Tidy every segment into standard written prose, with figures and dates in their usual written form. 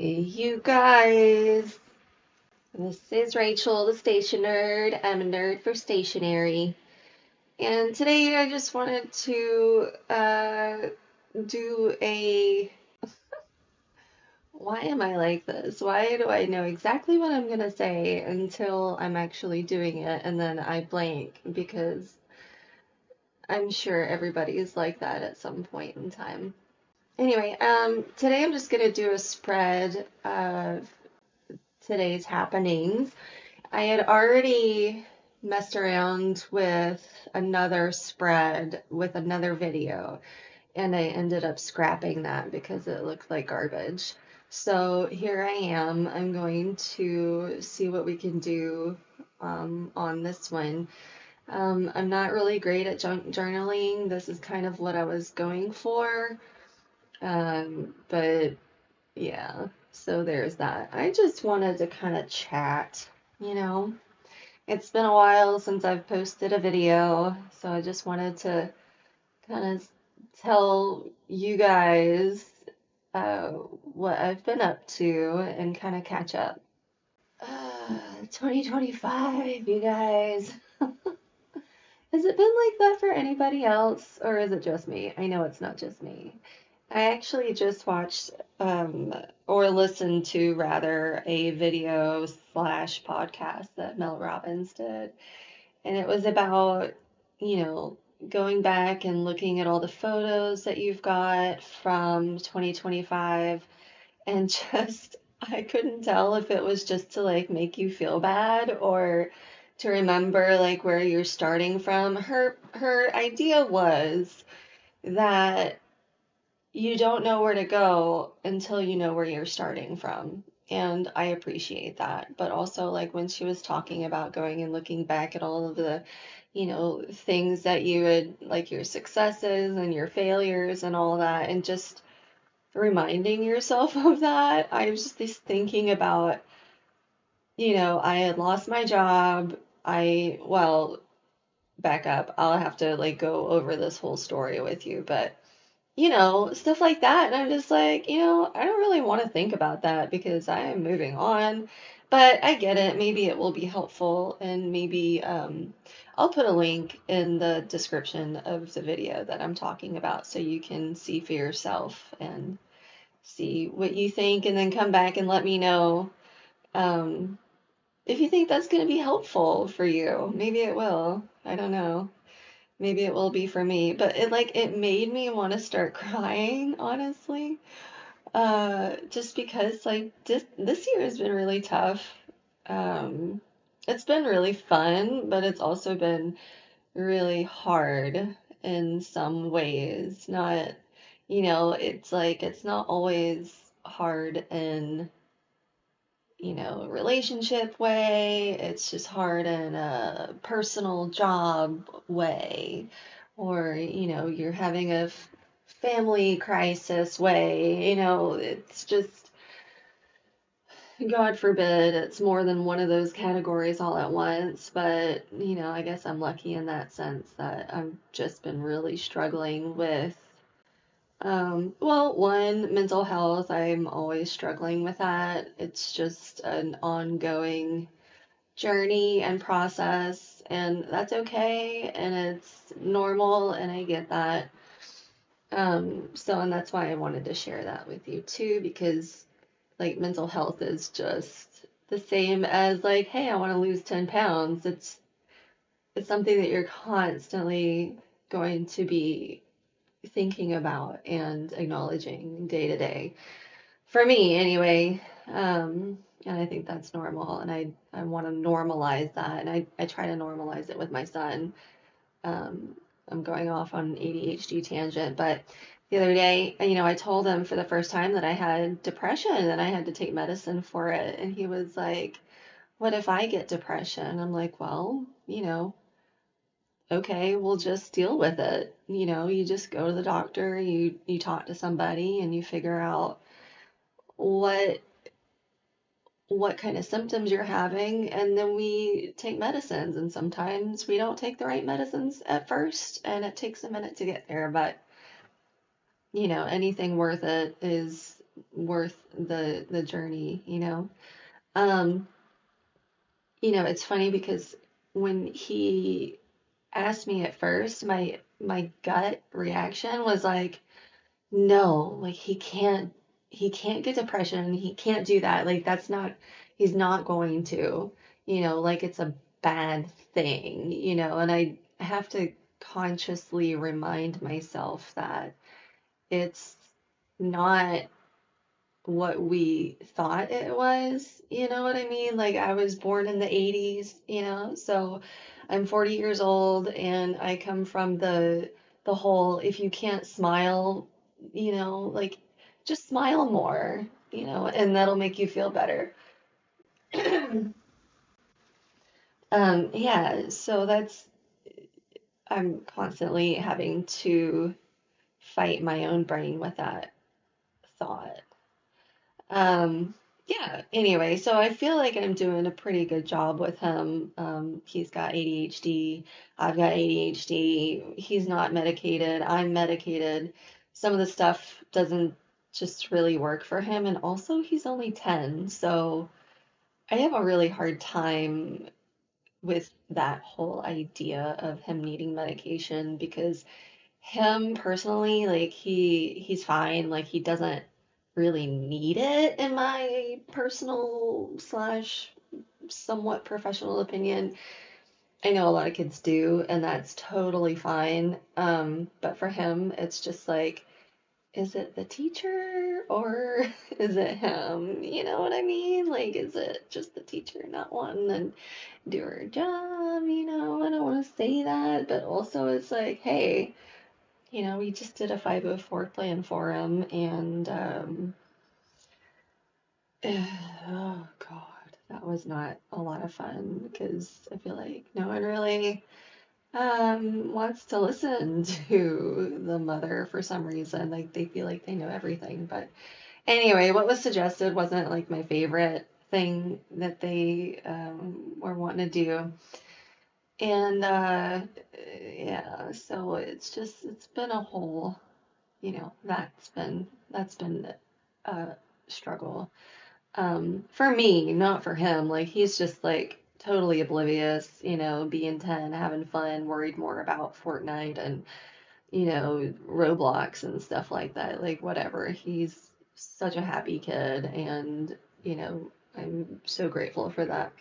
Hey, you guys, this is Rachel, the station nerd. I'm a nerd for stationery. And today I just wanted to do a. Why am I like this? Why do I know exactly what I'm gonna say until I'm actually doing it and then I blank because I'm sure everybody is like that at some point in time. Anyway, today I'm just gonna do a spread of today's happenings. I had already messed around with another spread with another video, and I ended up scrapping that because it looked like garbage. So here I am. I'm going to see what we can do on this one. I'm not really great at journaling. This is kind of what I was going for. But yeah, so there's that. I just wanted to kind of chat, you know. It's been a while since I've posted a video, so I just wanted to kind of tell you guys uh, what I've been up to and kind of catch up. 2025, you guys. Has it been like that for anybody else, or is it just me? I know it's not just me. I actually just watched, or listened to rather, a video slash podcast that Mel Robbins did. And it was about, you know, going back and looking at all the photos that you've got from 2025 and just, I couldn't tell if it was just to like make you feel bad or to remember like where you're starting from. Her idea was that you don't know where to go until you know where you're starting from. And I appreciate that. But also, like when she was talking about going and looking back at all of the, things that you had, like your successes and your failures and all that, and just reminding yourself of that, I was just thinking about, I had lost my job. Well, back up. I'll have to like go over this whole story with you, but stuff like that. And I'm just like, I don't really want to think about that because I am moving on. But I get it. Maybe it will be helpful. And maybe I'll put a link in the description of the video that I'm talking about so you can see for yourself and see what you think and then come back and let me know um, if you think that's going to be helpful for you. Maybe it will. I don't know. Maybe it will be for me, but it made me want to start crying, honestly. Just because like this year has been really tough. Um, it's been really fun, but it's also been really hard in some ways. Not, it's like it's not always hard in relationship way. It's just hard in a personal job way. Or, you're having a family crisis way. It's just, God forbid, it's more than one of those categories all at once. But, I guess I'm lucky in that sense that I've just been really struggling with well, one, mental health. I'm always struggling with that. It's just an ongoing journey and process, and that's okay, and it's normal, and I get that. And that's why I wanted to share that with you too, because like mental health is just the same as like, hey, I want to lose 10 pounds. It's something that you're constantly going to be thinking about and acknowledging day to day. For me, anyway. And I think that's normal. And I want to normalize that. And I try to normalize it with my son. Um, I'm going off on an ADHD tangent, but the other day, I told him for the first time that I had depression and I had to take medicine for it. And he was like, what if I get depression? I'm like, well, okay, we'll just deal with it. You just go to the doctor, you talk to somebody and you figure out what what kind of symptoms you're having, and then we take medicines. And sometimes we don't take the right medicines at first, and it takes a minute to get there, but anything worth it is worth the journey, Um, it's funny because when he asked me at first, my gut reaction was like, no, like he can't get depression. He can't do that. Like that's not he's not going to, like it's a bad thing, and I have to consciously remind myself that it's not what we thought it was, you know what I mean? Like I was born in the 80s, so I'm 40 years old and I come from the whole if you can't smile, like just smile more, and that'll make you feel better. Yeah, so I'm constantly having to fight my own brain with that thought. Um, yeah, anyway, so I feel like I'm doing a pretty good job with him. He's got ADHD, I've got ADHD, he's not medicated, I'm medicated. Some of the stuff doesn't just really work for him, and also he's only 10, so I have a really hard time with that whole idea of him needing medication because him personally, like he's fine. Like he doesn't really need it in my personal slash somewhat professional opinion. I know a lot of kids do, and that's totally fine. But for him, it's just like, is it the teacher or is it him? You know what I mean? Like, is it just the teacher not wanting to do her job? I don't want to say that, but also it's like, hey, we just did a 504 plan for him, and oh God, that was not a lot of fun because I feel like no one really wants to listen to the mother for some reason. Like they feel like they know everything. But anyway, what was suggested wasn't like my favorite thing that they were wanting to do. And yeah, so it's been a whole that's been a struggle. For me, not for him. Like he's just like totally oblivious, being 10, having fun, worried more about Fortnite and, Roblox and stuff like that. Like whatever. He's such a happy kid and, I'm so grateful for that.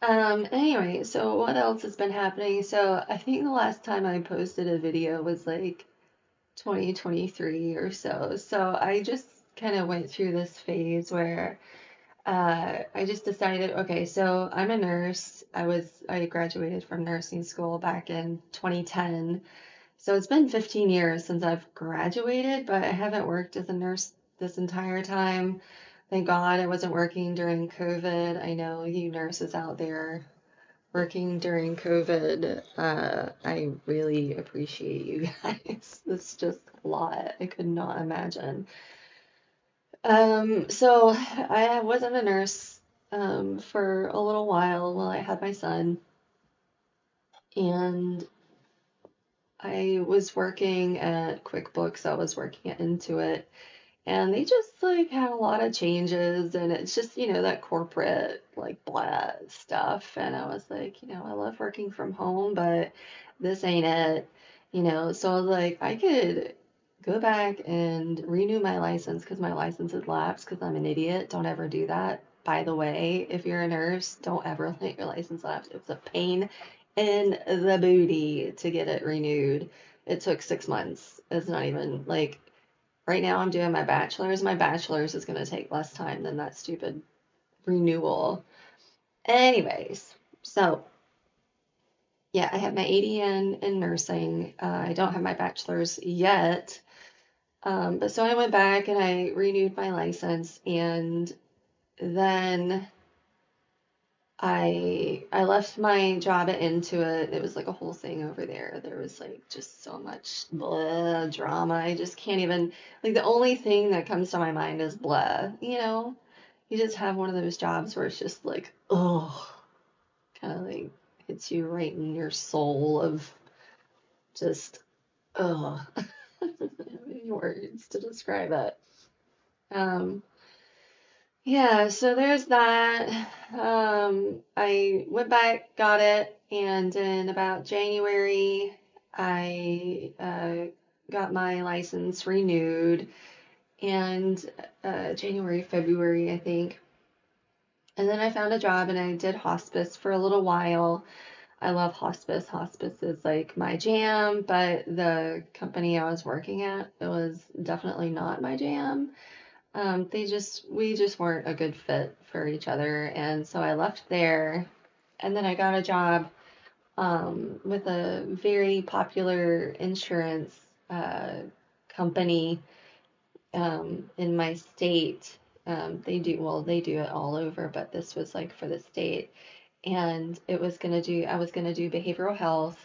Anyway, so what else has been happening? So I think the last time I posted a video was like 2023 or so. So I just kind of went through this phase where I just decided, okay, so I'm a nurse. I graduated from nursing school back in 2010. So it's been 15 years since I've graduated, but I haven't worked as a nurse this entire time. Thank God I wasn't working during COVID. I know you nurses out there working during COVID. I really appreciate you guys. It's just a lot. I could not imagine. So I wasn't a nurse for a little while I had my son, and I was working at QuickBooks. I was working at Intuit, and they just like had a lot of changes, and it's just, that corporate like blah stuff. And I was like, I love working from home, but this ain't it, So I was like, I could go back and renew my license because my license has lapsed because I'm an idiot. Don't ever do that. By the way, if you're a nurse, don't ever let your license lapse. It's a pain in the booty to get it renewed. It took 6 months. It's not even like right now I'm doing my bachelor's. My bachelor's is going to take less time than that stupid renewal. Anyways, so yeah, I have my ADN in nursing. I don't have my bachelor's yet. But so I went back and I renewed my license, and then I left my job at Intuit. It was like a whole thing over there. There was like just so much blah drama. I just can't even like the only thing that comes to my mind is blah, You just have one of those jobs where it's just like, oh, kind of like hits you right in your soul of just, oh. many words to describe it. Um, yeah, so there's that. I went back, got it, and in about January, I got my license renewed, and January, February, I think. And then I found a job and I did hospice for a little while. I love hospice. Hospice is like my jam, but the company I was working at, it was definitely not my jam. We just weren't a good fit for each other, and so I left there, and then I got a job with a very popular insurance uh, company in my state. They do it all over, but this was like for the state, and I was gonna do behavioral health.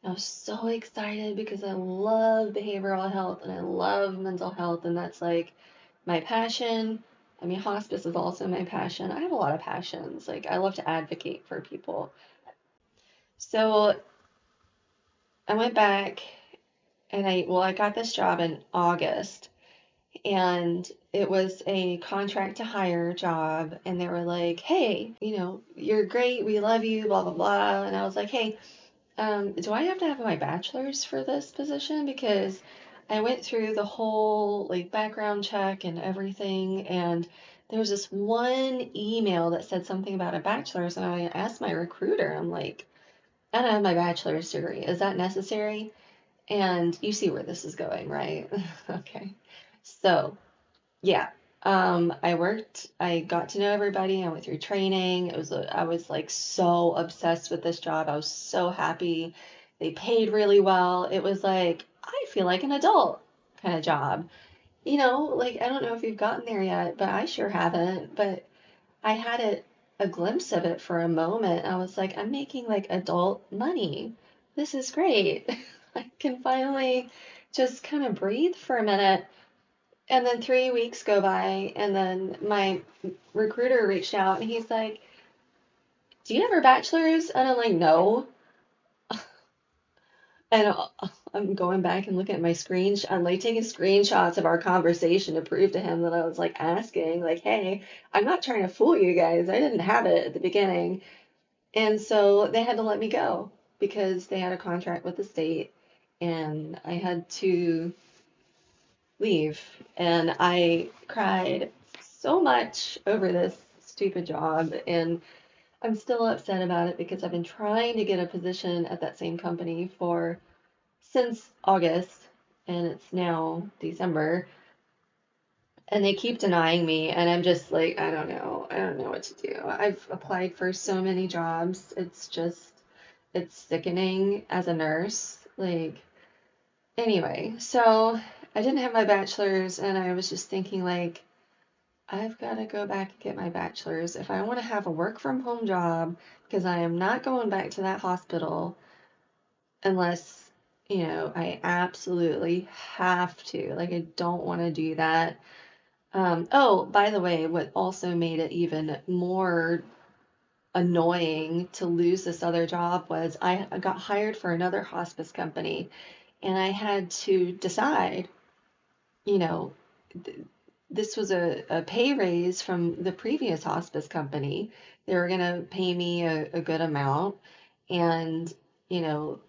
And I was so excited because I love behavioral health and I love mental health, and that's like my passion. I mean, hospice is also my passion. I have a lot of passions. Like, I love to advocate for people. So I went back and I got this job in August, and it was a contract to hire job, and they were like, hey, you're great, we love you, blah blah blah. And I was like, hey, do I have to have my bachelor's for this position? Because I went through the whole like background check and everything, and there was this one email that said something about a bachelor's, and I asked my recruiter, I'm like, I don't have my bachelor's degree, is that necessary? And you see where this is going, right? Okay. So yeah. I got to know everybody. I went through training. I was like so obsessed with this job. I was so happy. They paid really well. It was like, I feel like an adult kind of job. Like, I don't know if you've gotten there yet, but I sure haven't. But I had a glimpse of it for a moment. I was like, I'm making like adult money. This is great. I can finally just kind of breathe for a minute. And then 3 weeks go by, and then my recruiter reached out and he's like, do you have your bachelor's? And I'm like, no. And I'm going back and looking at my screens. I'm like taking screenshots of our conversation to prove to him that I was like asking, like, hey, I'm not trying to fool you guys. I didn't have it at the beginning. And so they had to let me go because they had a contract with the state, and I had to leave. And I cried so much over this stupid job, and I'm still upset about it because I've been trying to get a position at that same company for since August, and it's now December, and they keep denying me, and I'm just like, I don't know what to do. I've applied for so many jobs. It's sickening as a nurse. Like, anyway, so I didn't have my bachelor's, and I was just thinking, like, I've got to go back and get my bachelor's if I want to have a work from home job, because I am not going back to that hospital unless, I absolutely have to. Like, I don't want to do that. Oh, by the way, what also made it even more annoying to lose this other job was I got hired for another hospice company, and I had to decide, you know, this was a pay raise from the previous hospice company. They were going to pay me a good amount. And, you know,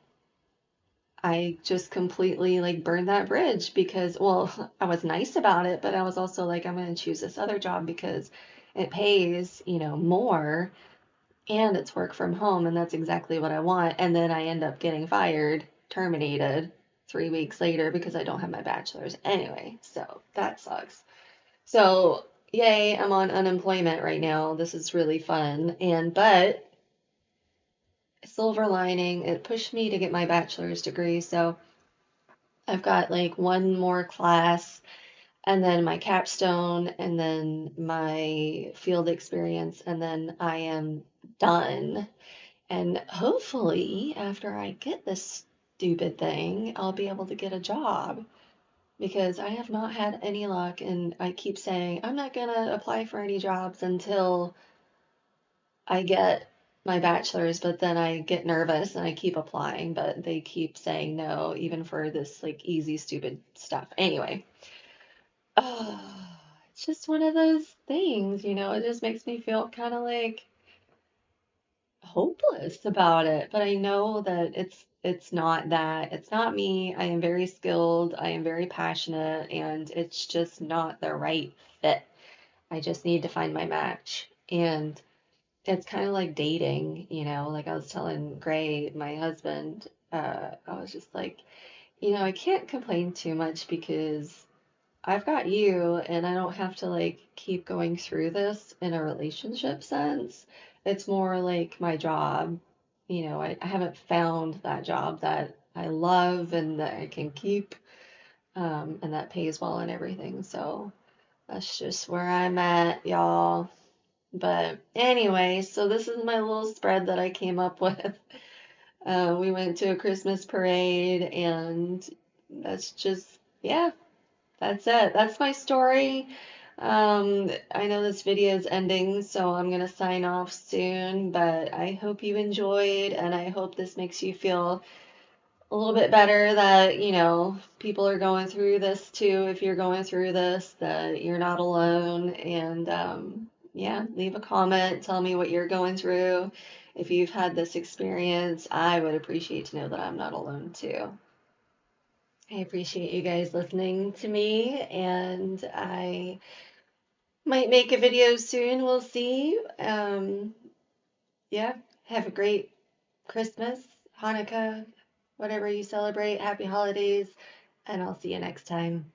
I just completely like burned that bridge because, well, I was nice about it, but I was also like, I'm going to choose this other job because it pays, more, and it's work from home. And that's exactly what I want. And then I end up getting fired, terminated 3 weeks later because I don't have my bachelor's. Anyway, so that sucks. So, yay, I'm on unemployment right now. This is really fun. But silver lining, it pushed me to get my bachelor's degree. So, I've got like one more class, and then my capstone, and then my field experience, and then I am done. And hopefully, after I get this stupid thing, I'll be able to get a job, because I have not had any luck, and I keep saying I'm not gonna apply for any jobs until I get my bachelor's, but then I get nervous and I keep applying, but they keep saying no, even for this like easy, stupid stuff. Anyway, oh, it's just one of those things, it just makes me feel kind of like hopeless about it. But I know that it's not that. It's not me. I am very skilled. I am very passionate, and it's just not the right fit. I just need to find my match. And it's kind of like dating, like I was telling Gray, my husband, I was just like, I can't complain too much because I've got you and I don't have to like keep going through this in a relationship sense. It's more like my job. I haven't found that job that I love and that I can keep, and that pays well and everything. So that's just where I'm at, y'all. But anyway, so this is my little spread that I came up with. We went to a Christmas parade, and that's just, yeah, that's it. That's my story. I know this video is ending, so I'm gonna sign off soon, but I hope you enjoyed, and I hope this makes you feel a little bit better that, people are going through this too. If you're going through this, that you're not alone. And yeah, leave a comment. Tell me what you're going through. If you've had this experience, I would appreciate to know that I'm not alone too. I appreciate you guys listening to me, and I might make a video soon. We'll see. Yeah, have a great Christmas, Hanukkah, whatever you celebrate. Happy holidays, and I'll see you next time.